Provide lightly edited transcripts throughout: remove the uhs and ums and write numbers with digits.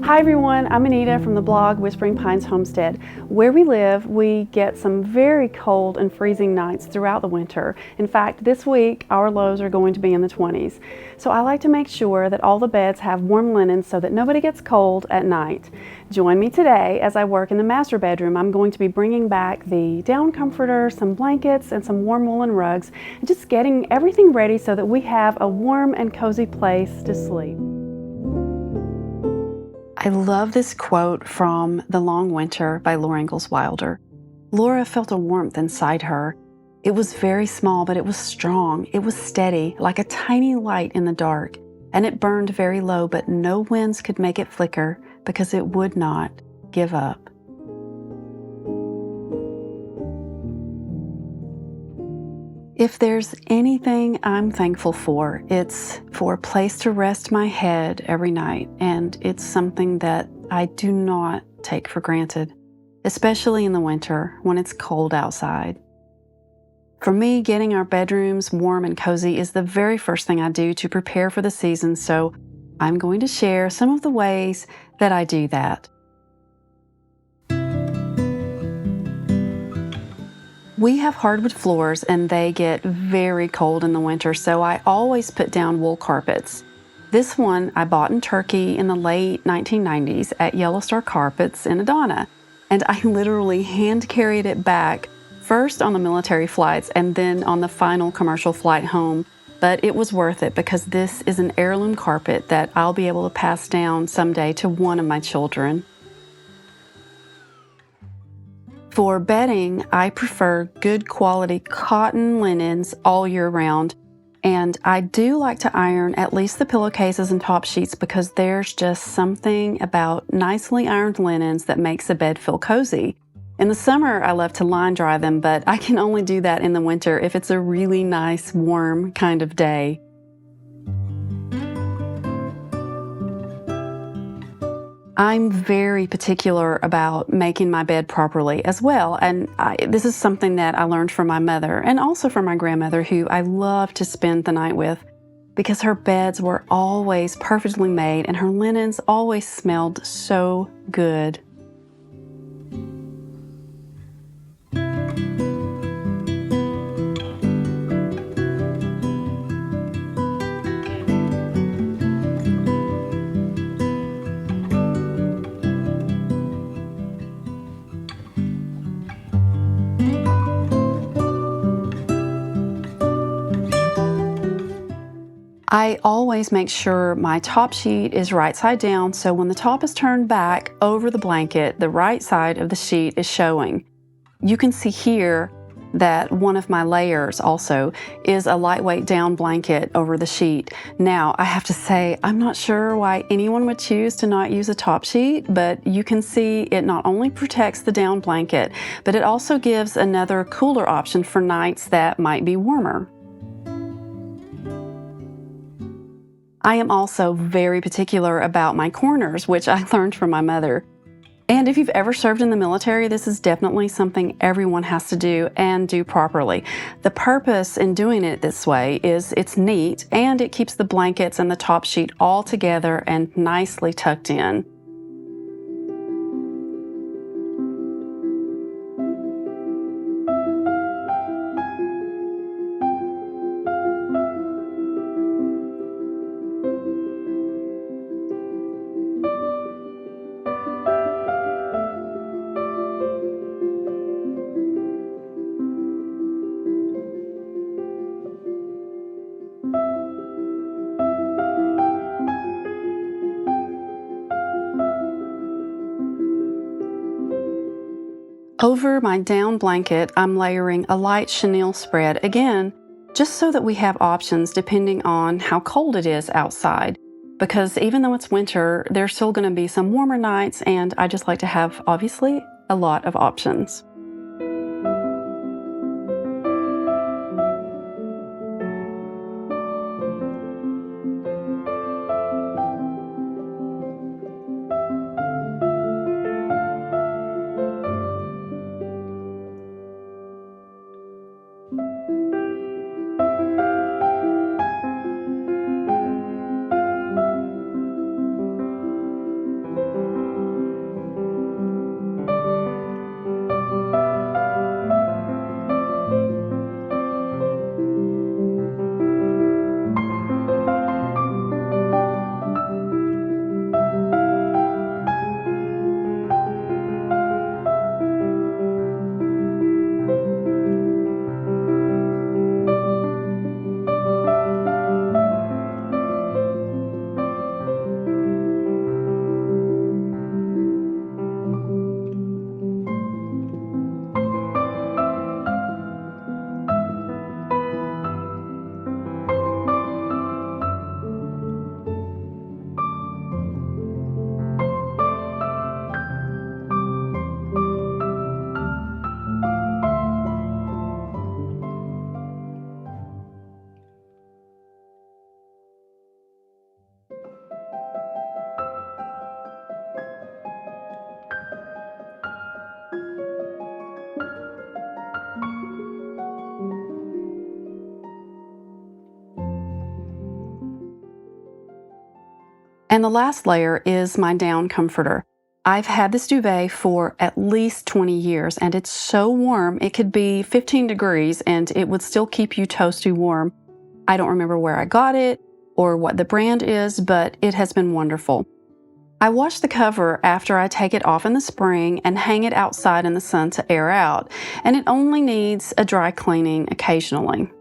Hi everyone, I'm Anita from the blog Whispering Pines Homestead. Where we live, we get some very cold and freezing nights throughout the winter. In fact, this week our lows are going to be in the 20s. So I like to make sure that all the beds have warm linens so that nobody gets cold at night. Join me today as I work in the master bedroom. I'm going to be bringing back the down comforter, some blankets, and some warm woolen rugs, and just getting everything ready so that we have a warm and cozy place to sleep. I love this quote from The Long Winter by Laura Ingalls Wilder. Laura felt a warmth inside her. It was very small, but it was strong. It was steady, like a tiny light in the dark, and it burned very low, but no winds could make it flicker because it would not give up. If there's anything I'm thankful for, it's for a place to rest my head every night, and it's something that I do not take for granted, especially in the winter when it's cold outside. For me, getting our bedrooms warm and cozy is the very first thing I do to prepare for the season, so I'm going to share some of the ways that I do that. We have hardwood floors and they get very cold in the winter, so I always put down wool carpets. This one I bought in Turkey in the late 1990s at Yellow Star Carpets in Adana, and I literally hand carried it back, first on the military flights and then on the final commercial flight home. But it was worth it because this is an heirloom carpet that I'll be able to pass down someday to one of my children. For bedding, I prefer good quality cotton linens all year round, and I do like to iron at least the pillowcases and top sheets because there's just something about nicely ironed linens that makes a bed feel cozy. In the summer, I love to line dry them, but I can only do that in the winter if it's a really nice, warm kind of day. I'm very particular about making my bed properly as well, and this is something that I learned from my mother and also from my grandmother, who I loved to spend the night with, because her beds were always perfectly made and her linens always smelled so good. I always make sure my top sheet is right side down, so when the top is turned back over the blanket, the right side of the sheet is showing. You can see here that one of my layers also is a lightweight down blanket over the sheet. Now, I have to say, I'm not sure why anyone would choose to not use a top sheet, but you can see it not only protects the down blanket, but it also gives another cooler option for nights that might be warmer. I am also very particular about my corners, which I learned from my mother. And if you've ever served in the military, this is definitely something everyone has to do and do properly. The purpose in doing it this way is it's neat and it keeps the blankets and the top sheet all together and nicely tucked in. Over my down blanket, I'm layering a light chenille spread, again, just so that we have options depending on how cold it is outside. Because even though it's winter, there's still going to be some warmer nights, and I just like to have, obviously, a lot of options. And the last layer is my down comforter. I've had this duvet for at least 20 years, and it's so warm. It could be 15 degrees and it would still keep you toasty warm. I don't remember where I got it or what the brand is, but it has been wonderful. I wash the cover after I take it off in the spring and hang it outside in the sun to air out, and it only needs a dry cleaning occasionally.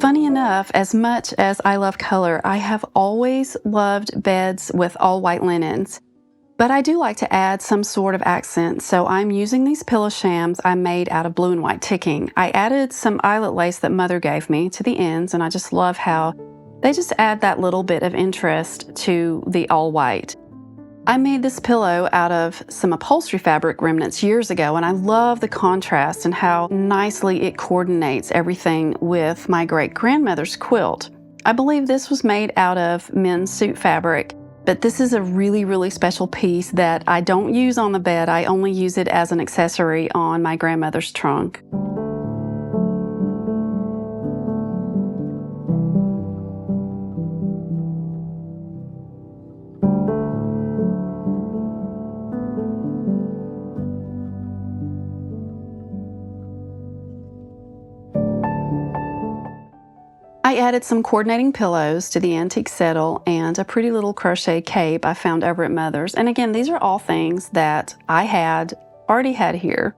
Funny enough, as much as I love color, I have always loved beds with all white linens. But I do like to add some sort of accent, so I'm using these pillow shams I made out of blue and white ticking. I added some eyelet lace that Mother gave me to the ends, and I just love how they just add that little bit of interest to the all white. I made this pillow out of some upholstery fabric remnants years ago, and I love the contrast and how nicely it coordinates everything with my great-grandmother's quilt. I believe this was made out of men's suit fabric, but this is a really, really special piece that I don't use on the bed. I only use it as an accessory on my grandmother's trunk. I added some coordinating pillows to the antique settle and a pretty little crochet cape I found over at Mother's. And again, these are all things that I had already had here.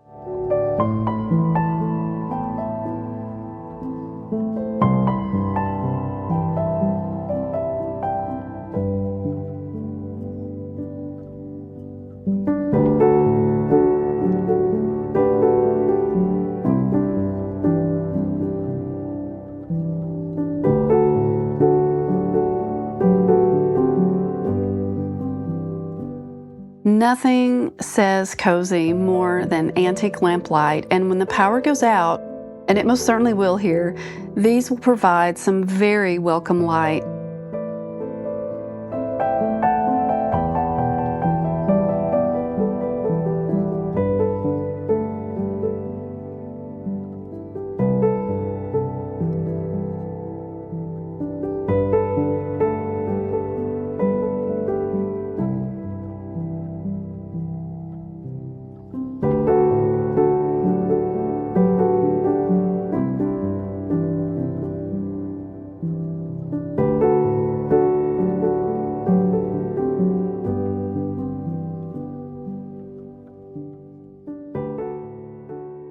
Nothing says cozy more than antique lamplight, and when the power goes out, and it most certainly will here, these will provide some very welcome light.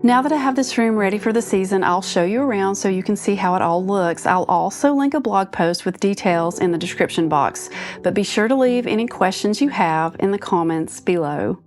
Now that I have this room ready for the season, I'll show you around so you can see how it all looks. I'll also link a blog post with details in the description box, but be sure to leave any questions you have in the comments below.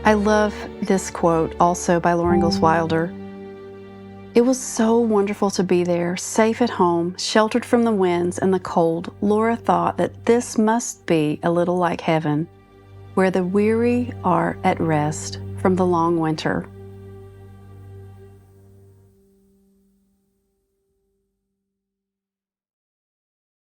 I love this quote also by Laura Ingalls Wilder. It was so wonderful to be there, safe at home, sheltered from the winds and the cold. Laura thought that this must be a little like heaven, where the weary are at rest from the long winter.